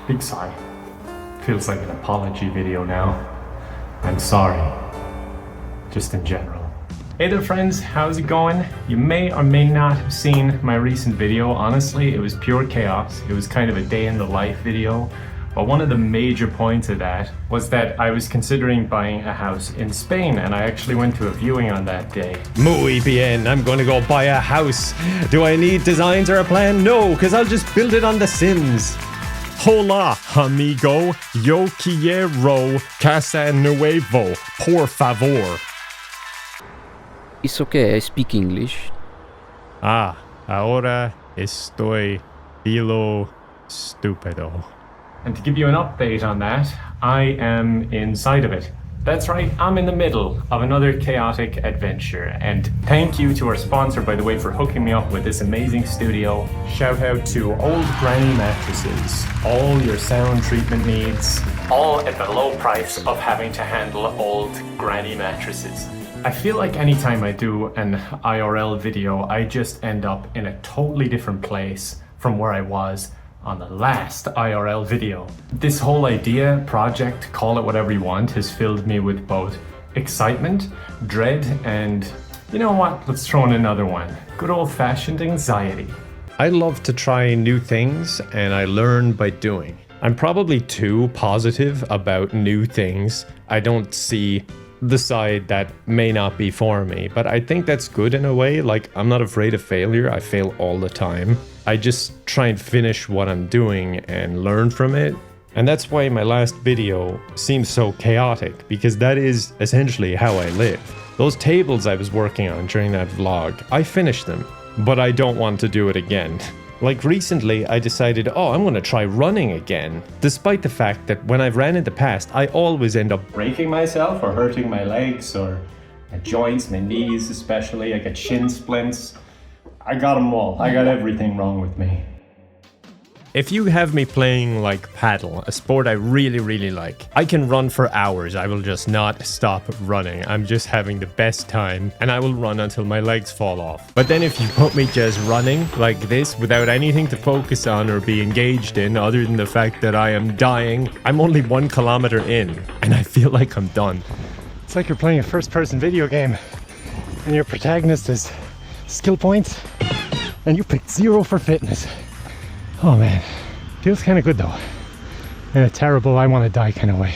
Big sigh. Feels like an apology video now. I'm sorry. Just in general. Hey there friends, how's it going? You may or may not have seen my recent video. Honestly, it was pure chaos. It was kind of a day in the life video. But one of the major points of that was that I was considering buying a house in Spain, and I actually went to a viewing on that day. Muy bien, I'm going to go buy a house. Do I need designs or a plan? No, because I'll just build it on The Sims. Hola, amigo. Yo quiero casa nuevo, por favor. It's okay, I speak English. Ahora estoy filo estúpido. And to give you an update on that, I am inside of it. That's right, I'm in the middle of another chaotic adventure. And thank you to our sponsor, by the way, for hooking me up with this amazing studio. Shout out to Old Granny Mattresses. All your sound treatment needs, all at the low price of having to handle old granny mattresses. I feel like anytime I do an IRL video, I just end up in a totally different place from where I was on the last IRL video. This whole idea, project, call it whatever you want, has filled me with both excitement, dread, and you know what? Let's throw in another one. Good old-fashioned anxiety. I love to try new things, and I learn by doing. I'm probably too positive about new things. I don't see the side that may not be for me, but I think that's good in a way. Like, I'm not afraid of failure. I fail all the time. I just try and finish what I'm doing and learn from it. And that's why my last video seems so chaotic, because that is essentially how I live. Those tables I was working on during that vlog, I finished them, but I don't want to do it again. Like recently, I decided, I'm going to try running again, despite the fact that when I've ran in the past, I always end up breaking myself or hurting my legs or my joints, my knees especially. I get shin splints. I got them all. I got everything wrong with me. If you have me playing like paddle, a sport I really like, I can run for hours. I will just not stop running. I'm just having the best time, and I will run until my legs fall off. But then if you put me just running like this without anything to focus on or be engaged in other than the fact that I am dying, I'm only 1 kilometer in, and I feel like I'm done. It's like you're playing a first-person video game, and your protagonist is skill points, and you picked 0 for fitness. Oh man, feels kind of good though, in a terrible I want to die kind of way.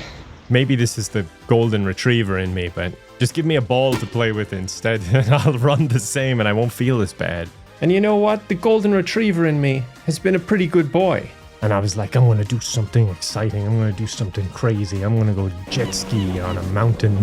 Maybe this is the golden retriever in me, but just give me a ball to play with instead, and I'll run the same and I won't feel as bad. And you know what? The golden retriever in me has been a pretty good boy. And I was like, I'm going to do something exciting. I'm going to do something crazy. I'm going to go jet ski on a mountain.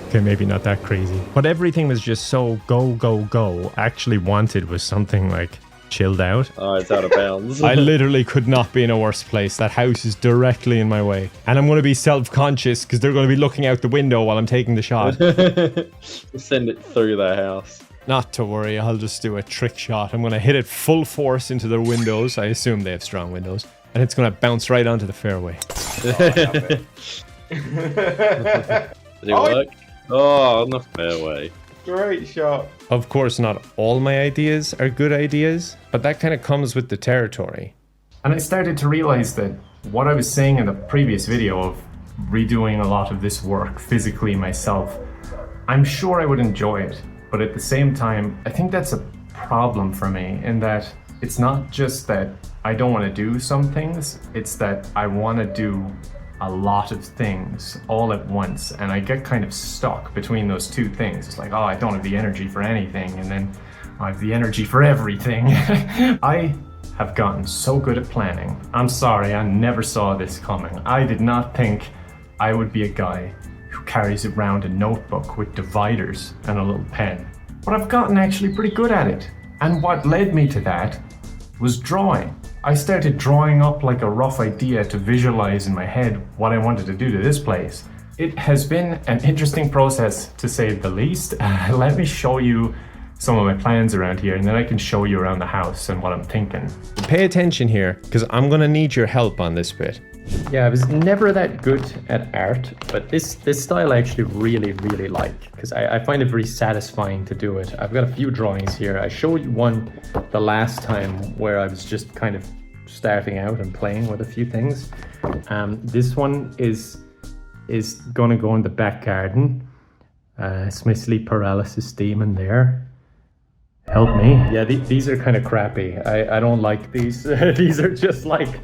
Okay, maybe not that crazy. But everything was just so go, go, go. I actually wanted was something like chilled out. Oh, it's out of bounds. I literally could not be in a worse place. That house is directly in my way. And I'm going to be self-conscious because they're going to be looking out the window while I'm taking the shot. Send it through the house. Not to worry, I'll just do a trick shot. I'm going to hit it full force into their windows. I assume they have strong windows. And it's going to bounce right onto the fairway. Did it work? Oh, on the fairway. Great shot. Of course, not all my ideas are good ideas, but that kind of comes with the territory. And I started to realize that what I was saying in the previous video of redoing a lot of this work physically myself, I'm sure I would enjoy it. But at the same time, I think that's a problem for me in that it's not just that I don't want to do some things, it's that I want to do a lot of things all at once, and I get kind of stuck between those two things. It's like, I don't have the energy for anything, and then I have the energy for everything. I have gotten so good at planning. I'm sorry, I never saw this coming. I did not think I would be a guy who carries around a notebook with dividers and a little pen. But I've gotten actually pretty good at it. And what led me to that was drawing. I started drawing up like a rough idea to visualize in my head what I wanted to do to this place. It has been an interesting process, to say the least. Let me show you some of my plans around here, and then I can show you around the house and what I'm thinking. Pay attention here, because I'm gonna need your help on this bit. Yeah, I was never that good at art, but this style I actually really like, because I find it very satisfying to do it. I've got a few drawings here. I showed you one the last time where I was just kind of starting out and playing with a few things. This one is gonna go in the back garden. It's my sleep paralysis demon there. Help me. Yeah, these are kind of crappy. I don't like these. These are just like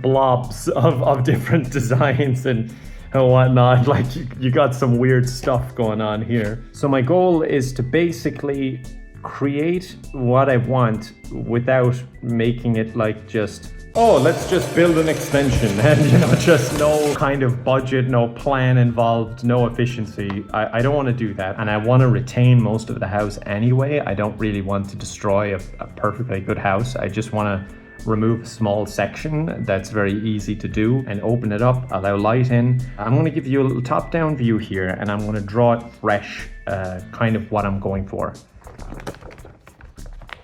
blobs of different designs and whatnot. Like you got some weird stuff going on here. So my goal is to basically create what I want without making it like just, oh, let's just build an extension and just no kind of budget, no plan involved, no efficiency. I don't want to do that, and I want to retain most of the house anyway. I don't really want to destroy a perfectly good house. I just want to remove a small section that's very easy to do and open it up, allow light in. I'm going to give you a little top-down view here, and I'm going to draw it fresh, kind of what I'm going for.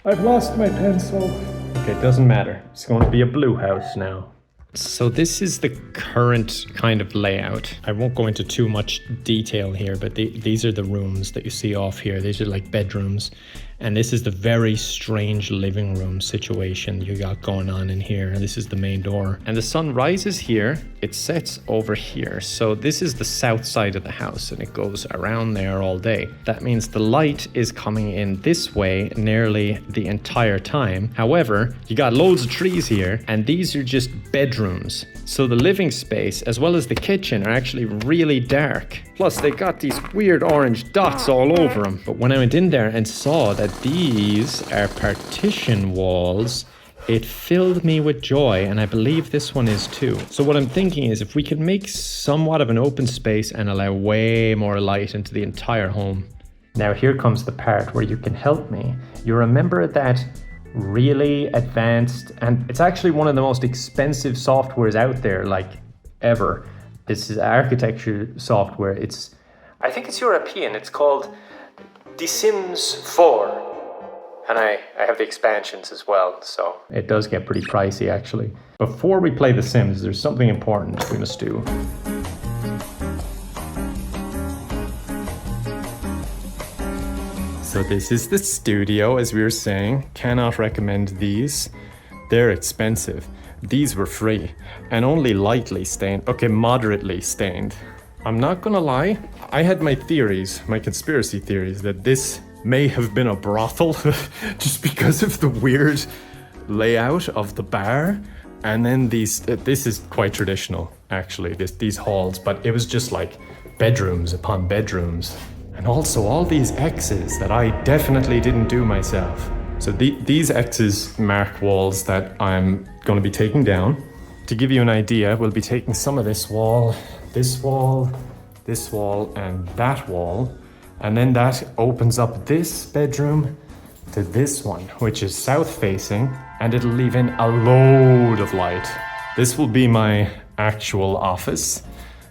I've lost my pencil. Okay, it doesn't matter. It's going to be a blue house now. So this is the current kind of layout. I won't go into too much detail here, but these are the rooms that you see off here. These are like bedrooms. And this is the very strange living room situation you got going on in here. And this is the main door. And the sun rises here, it sets over here. So this is the south side of the house, and it goes around there all day. That means the light is coming in this way nearly the entire time. However, you got loads of trees here, and these are just bedrooms. So the living space, as well as the kitchen, are actually really dark. Plus, they got these weird orange dots all over them. But when I went in there and saw that these are partition walls, it filled me with joy, and I believe this one is too. So what I'm thinking is, if we can make somewhat of an open space and allow way more light into the entire home. Now here comes the part where you can help me. You remember that really advanced, and it's actually one of the most expensive softwares out there, like ever. This is architecture software. I think it's European. It's called The Sims 4. And I have the expansions as well, so it does get pretty pricey actually. Before we play The Sims, there's something important we must do. So this is the studio, as we were saying. Cannot recommend these. They're expensive. These were free and only lightly stained. Okay, moderately stained. I'm not gonna lie, I had my theories, my conspiracy theories, that this may have been a brothel just because of the weird layout of the bar. And then this is quite traditional actually, these halls, but it was just like bedrooms upon bedrooms. And also all these X's that I definitely didn't do myself. So these X's mark walls that I'm going to be taking down. To give you an idea, we'll be taking some of this wall, this wall, this wall, and that wall. And then that opens up this bedroom to this one, which is south facing, and it'll leave in a load of light. This will be my actual office.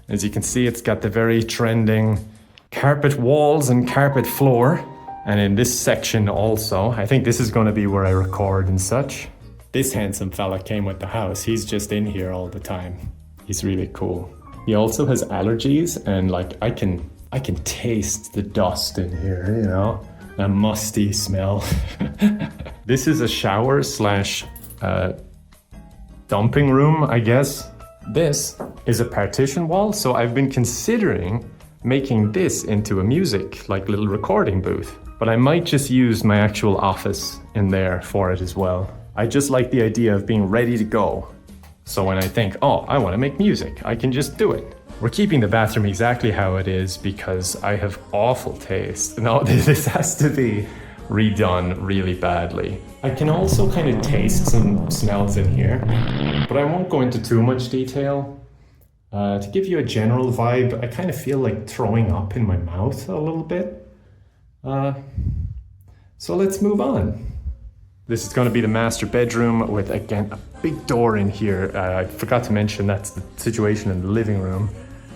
As you can see, it's got the very trending carpet walls and carpet floor. And in this section also, I think this is going to be where I record and such. This handsome fella came with the house. He's just in here all the time. He's really cool. He also has allergies, and like I can taste the dust in here, you know, a musty smell. This is a shower slash dumping room, I guess. This is a partition wall, so I've been considering making this into a music, like little recording booth. But I might just use my actual office in there for it as well. I just like the idea of being ready to go. So when I think, oh, I want to make music, I can just do it. We're keeping the bathroom exactly how it is because I have awful taste. No, this has to be redone really badly. I can also kind of taste some smells in here, but I won't go into too much detail. To give you a general vibe, I kind of feel like throwing up in my mouth a little bit. So let's move on. This is going to be the master bedroom with, again, a big door in here. I forgot to mention that's the situation in the living room.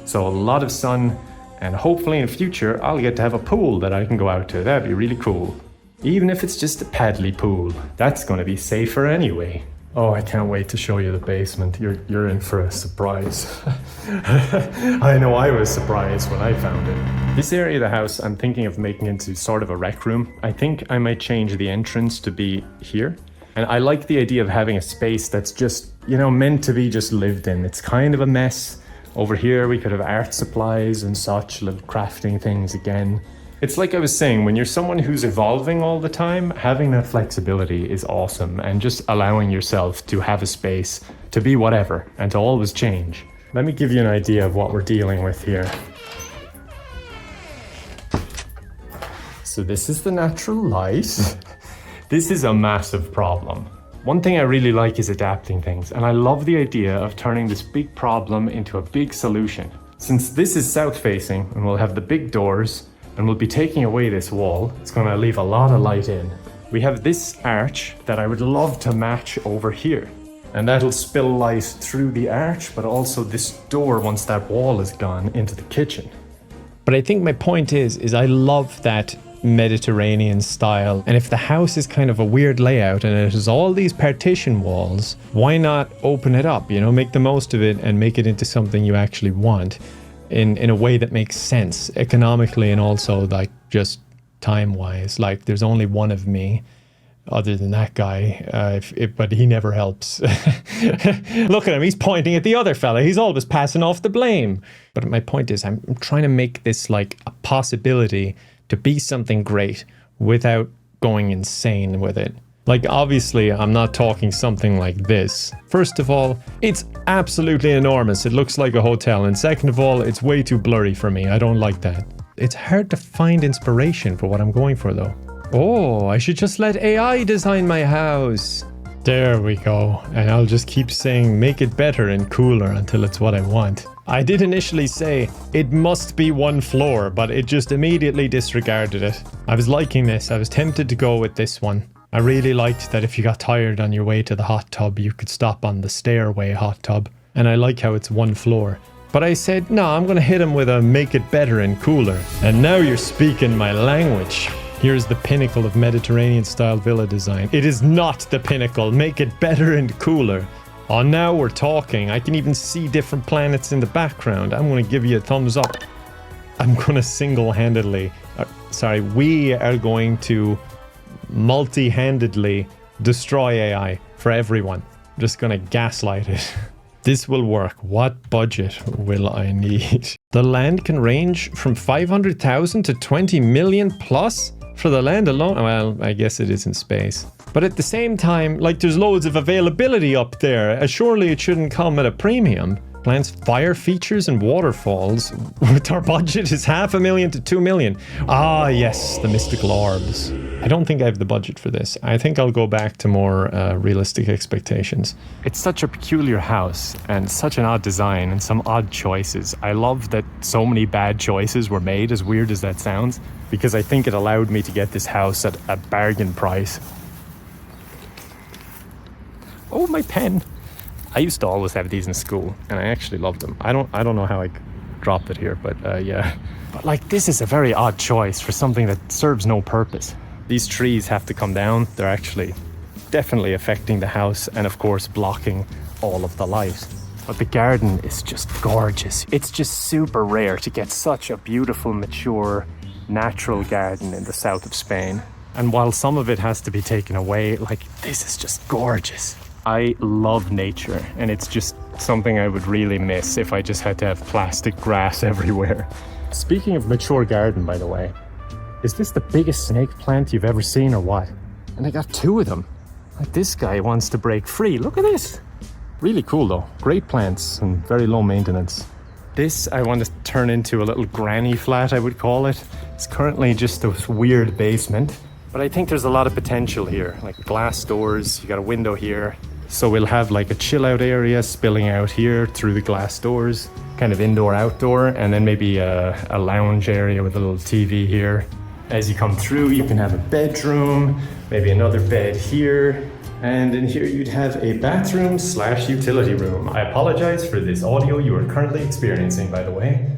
So a lot of sun, and hopefully in the future, I'll get to have a pool that I can go out to. That'd be really cool. Even if it's just a paddly pool, that's going to be safer anyway. Oh, I can't wait to show you the basement. You're in for a surprise. I know I was surprised when I found it. This area of the house I'm thinking of making into sort of a rec room. I think I might change the entrance to be here. And I like the idea of having a space that's just, you know, meant to be just lived in. It's kind of a mess. Over here we could have art supplies and such, little crafting things again. It's like I was saying, when you're someone who's evolving all the time, having that flexibility is awesome, and just allowing yourself to have a space to be whatever and to always change. Let me give you an idea of what we're dealing with here. So this is the natural light. This is a massive problem. One thing I really like is adapting things, and I love the idea of turning this big problem into a big solution. Since this is south facing and we'll have the big doors, and we'll be taking away this wall, it's going to leave a lot of light in. We have this arch that I would love to match over here. And that'll spill light through the arch, but also this door, once that wall is gone, into the kitchen. But I think my point is I love that Mediterranean style. And if the house is kind of a weird layout and it has all these partition walls, why not open it up, you know, make the most of it and make it into something you actually want in a way that makes sense economically and also like just time-wise. Like there's only one of me other than that guy, but he never helps. Look at him, he's pointing at the other fella. He's always passing off the blame. But my point is I'm trying to make this like a possibility to be something great without going insane with it. Like, obviously, I'm not talking something like this. First of all, it's absolutely enormous. It looks like a hotel. And second of all, it's way too blurry for me. I don't like that. It's hard to find inspiration for what I'm going for, though. Oh, I should just let AI design my house. There we go. And I'll just keep saying, make it better and cooler until it's what I want. I did initially say, it must be one floor, but it just immediately disregarded it. I was liking this. I was tempted to go with this one. I really liked that if you got tired on your way to the hot tub, you could stop on the stairway hot tub. And I like how it's one floor. But I said, no, I'm going to hit him with a make it better and cooler. And now you're speaking my language. Here's the pinnacle of Mediterranean style villa design. It is not the pinnacle. Make it better and cooler. Oh, now we're talking. I can even see different planets in the background. I'm going to give you a thumbs up. I'm going to single-handedly... we are going to multi-handedly destroy AI for everyone. I'm just going to gaslight it. This will work. What budget will I need? The land can range from 500,000 to 20 million plus for the land alone. Well, I guess it is in space. But at the same time, like there's loads of availability up there. Surely it shouldn't come at a premium. Plans fire features and waterfalls. With our budget is 500,000 to 2 million. Ah, yes, the mystical orbs. I don't think I have the budget for this. I think I'll go back to more realistic expectations. It's such a peculiar house and such an odd design and some odd choices. I love that so many bad choices were made, as weird as that sounds, because I think it allowed me to get this house at a bargain price. Oh, my pen. I used to always have these in school, and I actually loved them. I don't know how I dropped it here, but yeah. But like, this is a very odd choice for something that serves no purpose. These trees have to come down. They're actually definitely affecting the house and of course blocking all of the light. But the garden is just gorgeous. It's just super rare to get such a beautiful, mature, natural garden in the south of Spain. And while some of it has to be taken away, like, this is just gorgeous. I love nature, and it's just something I would really miss if I just had to have plastic grass everywhere. Speaking of mature garden, by the way, is this the biggest snake plant you've ever seen or what? And I got 2 of them. Like, this guy wants to break free. Look at this. Really cool though. Great plants and very low maintenance. This I want to turn into a little granny flat, I would call it. It's currently just a weird basement, but I think there's a lot of potential here. Like glass doors, you got a window here. So we'll have like a chill out area spilling out here through the glass doors, kind of indoor outdoor, and then maybe a lounge area with a little TV here. As you come through, you can have a bedroom, maybe another bed here, and in here you'd have a bathroom / utility room. I apologize for this audio you are currently experiencing, by the way.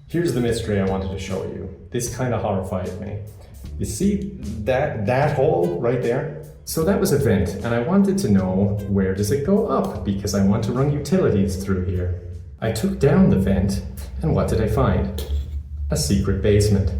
Here's the mystery I wanted to show you. This kind of horrified me. You see that hole right there? So that was a vent, and I wanted to know where does it go up, because I want to run utilities through here. I took down the vent, and what did I find? A secret basement.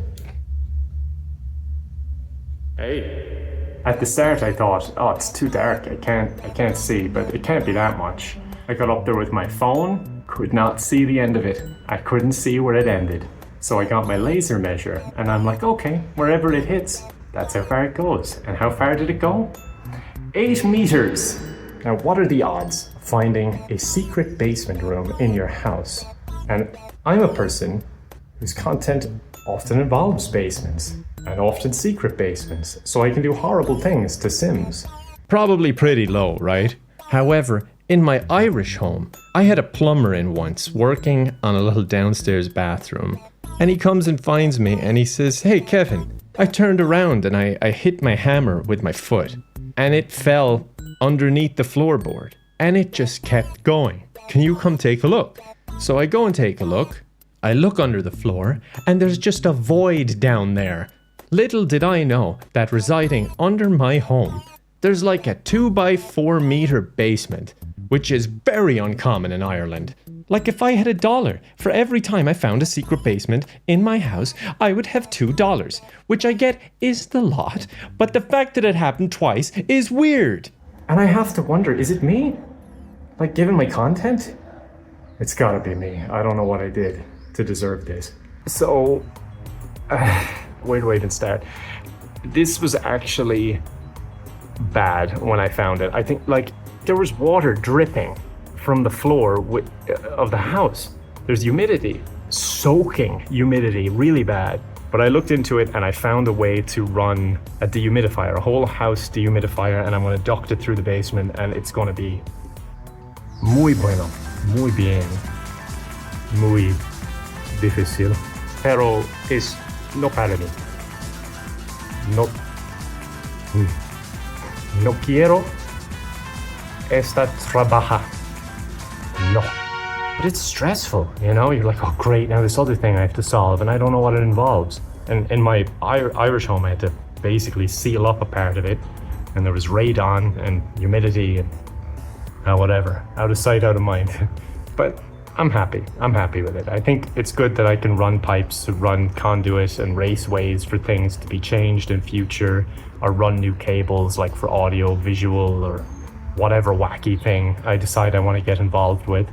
Hey. At the start I thought, oh, it's too dark, I can't see, but it can't be that much. I got up there with my phone, could not see the end of it. I couldn't see where it ended. So I got my laser measure, and I'm like, okay, wherever it hits, that's how far it goes. And how far did it go? 8 meters. Now, what are the odds of finding a secret basement room in your house? And I'm a person whose content often involves basements, and often secret basements, so I can do horrible things to Sims. Probably pretty low, right? However, in my Irish home, I had a plumber in once working on a little downstairs bathroom. And he comes and finds me and he says, "Hey Kevin, I turned around and I hit my hammer with my foot. And it fell underneath the floorboard. And it just kept going. Can you come take a look?" So I go and take a look. I look under the floor and there's just a void down there. Little did I know that residing under my home, there's like a 2x4 meter basement, which is very uncommon in Ireland. Like if I had $1 for every time I found a secret basement in my house, I would have $2, which I get is the lot, but the fact that it happened twice is weird. And I have to wonder, is it me? Like, given my content? It's gotta be me. I don't know what I did to deserve this. So, where do I even start? This was actually bad when I found it. I think, like, there was water dripping from the floor of the house. There's humidity, soaking humidity, really bad. But I looked into it and I found a way to run a dehumidifier, a whole house dehumidifier, and I'm going to duct it through the basement, and it's going to be muy bueno, muy bien, muy difícil, pero es no para mí. No quiero esta trabaja. No. But it's stressful, you know? You're like, oh great, now this other thing I have to solve, and I don't know what it involves. And in my Irish home, I had to basically seal up a part of it, and there was radon and humidity and whatever. Out of sight, out of mind. But I'm happy with it. I think it's good that I can run pipes, run conduit and raceways for things to be changed in future, or run new cables like for audio, visual, or whatever wacky thing I decide I want to get involved with.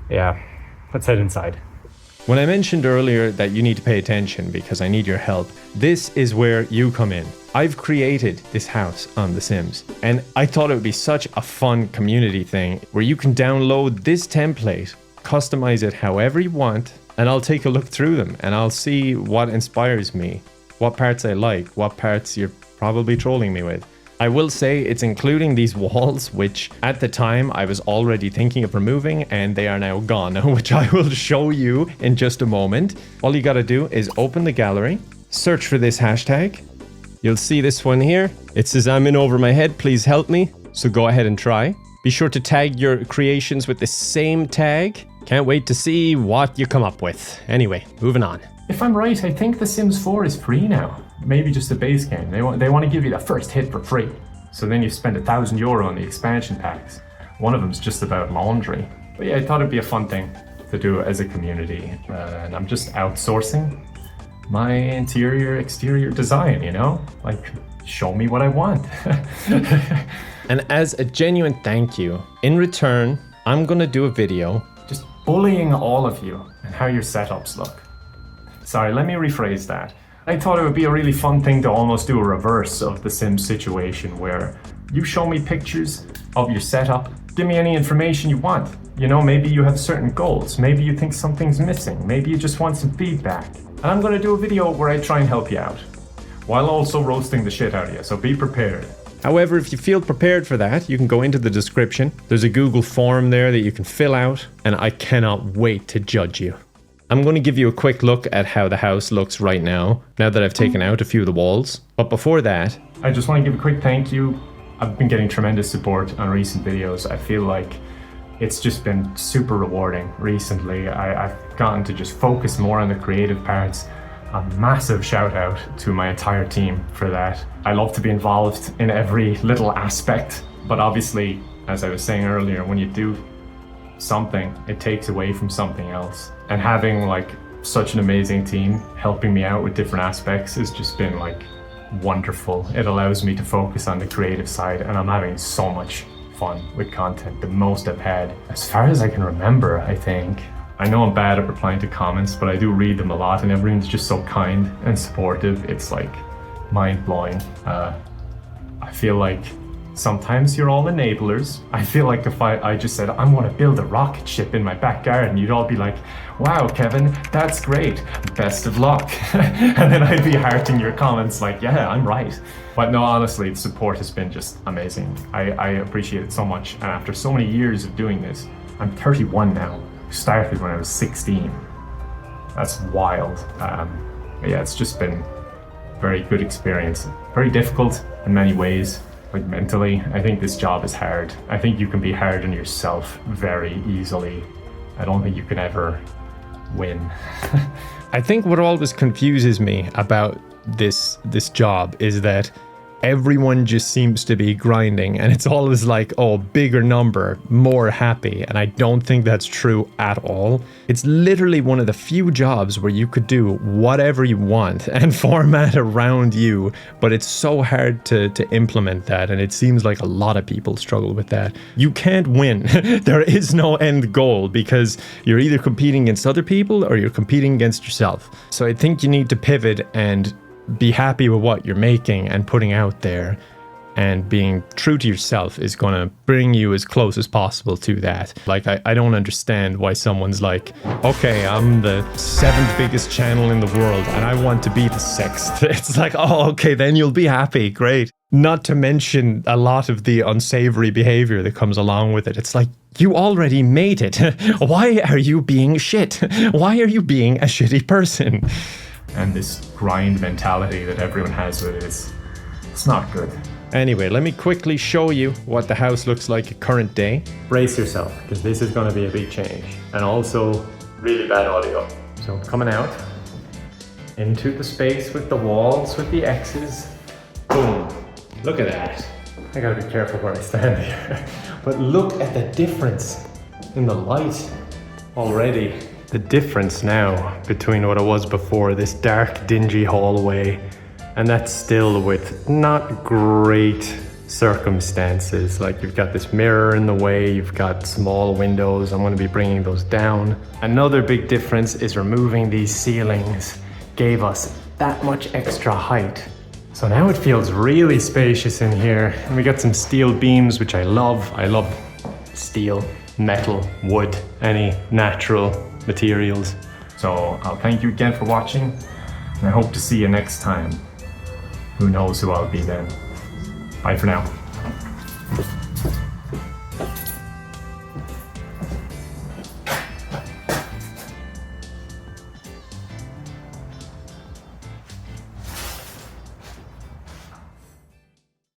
Yeah, let's head inside. When I mentioned earlier that you need to pay attention because I need your help, this is where you come in. I've created this house on The Sims, and I thought it would be such a fun community thing where you can download this template, customize it however you want, and I'll take a look through them and I'll see what inspires me, what parts I like, what parts you're probably trolling me with. I will say it's including these walls, which at the time I was already thinking of removing, and they are now gone, which I will show you in just a moment. All you gotta do is open the gallery, search for this hashtag. You'll see this one here. It says, "I'm in over my head, please help me." So go ahead and try. Be sure to tag your creations with the same tag. Can't wait to see what you come up with. Anyway, moving on. If I'm right, I think The Sims 4 is free now. Maybe just a base game. They want to give you the first hit for free. So then you spend €1,000 on the expansion packs. One of them's just about laundry. But yeah, I thought it'd be a fun thing to do as a community. And I'm just outsourcing my exterior design, you know? Like, show me what I want. And as a genuine thank you, in return, I'm gonna do a video just bullying all of you and how your setups look. Sorry, let me rephrase that. I thought it would be a really fun thing to almost do a reverse of the Sims situation where you show me pictures of your setup, give me any information you want. You know, maybe you have certain goals, maybe you think something's missing, maybe you just want some feedback. And I'm gonna do a video where I try and help you out, while also roasting the shit out of you, so be prepared. However, if you feel prepared for that, you can go into the description. There's a Google form there that you can fill out, and I cannot wait to judge you. I'm going to give you a quick look at how the house looks right now that I've taken out a few of the walls. But before that, I just want to give a quick thank you. I've been getting tremendous support on recent videos. I feel like it's just been super rewarding recently. I've gotten to just focus more on the creative parts, a massive shout out to my entire team for that. I love to be involved in every little aspect, but obviously, as I was saying earlier, when you do something, it takes away from something else. And having like such an amazing team helping me out with different aspects has just been like wonderful. It allows me to focus on the creative side, and I'm having so much fun with content, the most I've had as far as I can remember, I think. I know I'm bad at replying to comments, but I do read them a lot, and everyone's just so kind and supportive. It's like mind-blowing. I feel like sometimes you're all enablers. I feel like if I just said, I'm gonna build a rocket ship in my back garden, you'd all be like, wow, Kevin, that's great, best of luck. And then I'd be hearting your comments like, yeah, I'm right. But no, honestly, the support has been just amazing. I appreciate it so much. And after so many years of doing this, I'm 31 now. Started when I was 16. That's wild. Yeah, it's just been a very good experience. Very difficult in many ways. Like mentally, I think this job is hard. I think you can be hard on yourself very easily. I don't think you can ever win. I think what always confuses me about this job is that everyone just seems to be grinding, and it's always like, oh, bigger number, more happy, and I don't think that's true at all. It's literally one of the few jobs where you could do whatever you want and format around you, but it's so hard to implement that, and it seems like a lot of people struggle with that. You can't win. There is no end goal, because you're either competing against other people or you're competing against yourself. So I think you need to pivot and be happy with what you're making and putting out there, and being true to yourself is going to bring you as close as possible to that. Like, I don't understand why someone's like, okay, I'm the 7th biggest channel in the world and I want to be the 6th. It's like, oh, okay, then you'll be happy. Great. Not to mention a lot of the unsavory behavior that comes along with it. It's like, you already made it. Why are you being shit? Why are you being a shitty person? And this grind mentality that everyone has with it it's not good. Anyway, let me quickly show you what the house looks like at current day. Brace yourself, because this is going to be a big change. And also, really bad audio. So coming out into the space with the walls, with the X's. Boom. Look at that. I gotta be careful where I stand here. But look at the difference in the light already. The difference now between what it was before, this dark, dingy hallway, and that's still with not great circumstances. Like, you've got this mirror in the way, you've got small windows. I'm going to be bringing those down. Another big difference is removing these ceilings gave us that much extra height. So now it feels really spacious in here. And we got some steel beams, which I love. I love steel, metal, wood, any natural materials. So I'll thank you again for watching, and I hope to see you next time. Who knows who I'll be then. Bye for now.